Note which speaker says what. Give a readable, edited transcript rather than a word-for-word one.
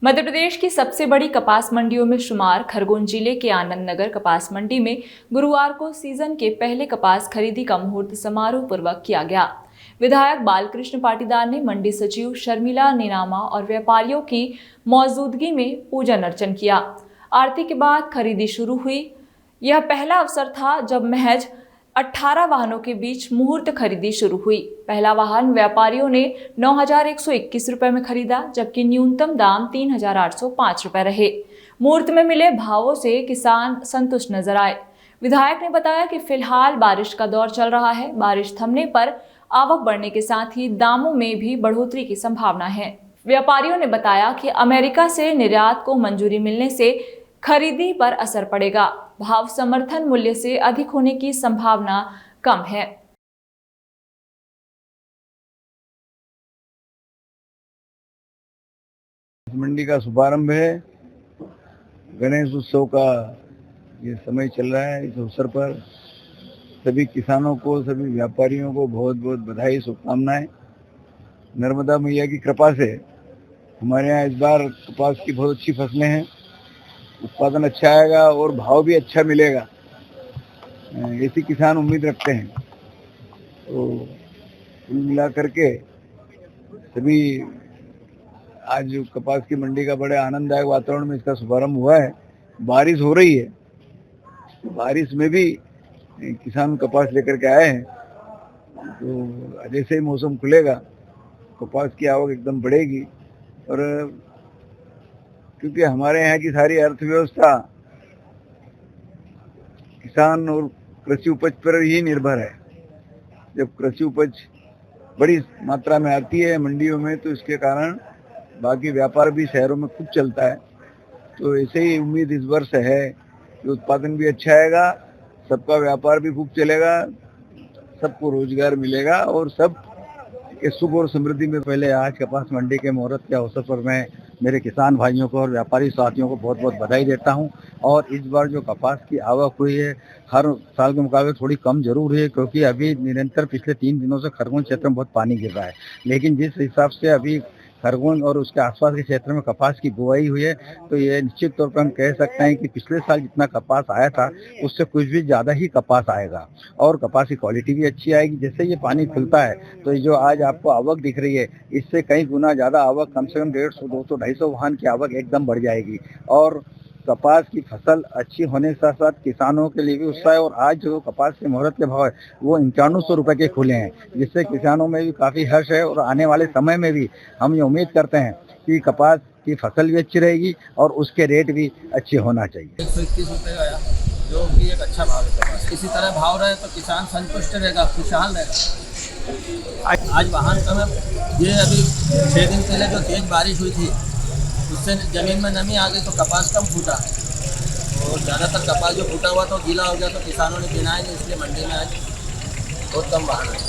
Speaker 1: मध्य प्रदेश की सबसे बड़ी कपास मंडियों में शुमार खरगोन जिले के आनंद नगर कपास मंडी में गुरुवार को सीजन के पहले कपास खरीदी का मुहूर्त समारोह पूर्वक किया गया। विधायक बालकृष्ण पाटीदार ने मंडी सचिव शर्मिला नेनामा और व्यापारियों की मौजूदगी में पूजन अर्चन किया। आरती के बाद खरीदी शुरू हुई। यह पहला अवसर था जब महज 18 वाहनों के बीच मुहूर्त खरीदी शुरू हुई। पहला वाहन व्यापारियों ने 9,121 रुपए में खरीदा, जबकि न्यूनतम दाम 3,805 रुपए रहे। मुहूर्त में मिले भावों से किसान संतुष्ट नजर आए। विधायक ने बताया कि फिलहाल बारिश का दौर चल रहा है। बारिश थमने पर आवक बढ़ने के साथ ही दामों में भी बढ़ोतरी की संभावना है। व्यापारियों ने बताया कि अमेरिका से निर्यात को मंजूरी मिलने से खरीदी पर असर पड़ेगा। भाव समर्थन मूल्य से अधिक होने की संभावना कम है।
Speaker 2: मंडी का शुभारंभ है। गणेश उत्सव का ये समय चल रहा है। इस अवसर पर सभी किसानों को, सभी व्यापारियों को बहुत बहुत बधाई, शुभकामनाएं। नर्मदा मैया की कृपा से हमारे यहाँ इस बार कपास की बहुत अच्छी फसलें हैं। उत्पादन अच्छा आएगा और भाव भी अच्छा मिलेगा, ऐसी किसान उम्मीद रखते हैं। तो कुल मिला करके सभी आज कपास की मंडी का बड़े आनंददायक वातावरण में इसका शुभारंभ हुआ है। बारिश हो रही है, बारिश में भी किसान कपास लेकर के आए हैं। तो जैसे ही मौसम खुलेगा कपास की आवक एकदम बढ़ेगी। और क्योंकि हमारे यहाँ की सारी अर्थव्यवस्था किसान और कृषि उपज पर ही निर्भर है। जब कृषि उपज बड़ी मात्रा में आती है मंडियों में, तो इसके कारण बाकी व्यापार भी शहरों में खूब चलता है। तो ऐसे ही उम्मीद इस वर्ष है कि उत्पादन भी अच्छा आएगा, सबका व्यापार भी खूब चलेगा, सबको रोजगार मिलेगा और सब के सुख और समृद्धि में। पहले आज कपास मंडी के मुहूर्त के अवसर पर मैं मेरे किसान भाइयों को और व्यापारी साथियों को बहुत बहुत बधाई देता हूं। और इस बार जो कपास की आवक हुई है हर साल के मुकाबले थोड़ी कम जरूर है, क्योंकि अभी निरंतर पिछले 3 दिनों से खरगोन क्षेत्र में बहुत पानी गिर रहा है। लेकिन जिस हिसाब से अभी खरगोन और उसके आसपास के क्षेत्र में कपास की बुआई हुई है, तो ये निश्चित तौर पर हम कह सकते हैं कि पिछले साल जितना कपास आया था उससे कुछ भी ज़्यादा ही कपास आएगा और कपास की क्वालिटी भी अच्छी आएगी। जैसे ये पानी खुलता है तो ये जो आज आपको आवक दिख रही है, इससे कई गुना ज़्यादा आवक, कम से कम 150, 200, 250 वाहन की आवक एकदम बढ़ जाएगी। और कपास की फसल अच्छी होने के साथ साथ किसानों के लिए भी उत्साह है। और आज जो कपास के मुहूर्त के भाव है वो 9100 रुपए के खुले हैं, जिससे किसानों में भी काफी हर्ष है। और आने वाले समय में भी हम ये उम्मीद करते हैं कि कपास की फसल भी अच्छी रहेगी और उसके रेट भी अच्छे होना चाहिए।
Speaker 3: 121 रुपये आया, जो कि एक अच्छा भाव है कपास। इसी तरह भाव रहे तो किसान संतुष्ट रहेगा, खुशहाल रहेगा। आज वाहन कम है। ये अभी 6 दिन पहले जो तेज बारिश हुई थी उससे ज़मीन में नमी आ गई तो कपास कम फूटा, और ज़्यादातर कपास जो फूटा हुआ तो गीला हो गया, तो किसानों ने गिनाया नहीं, इसलिए मंडी में आज बहुत कम वाहन है।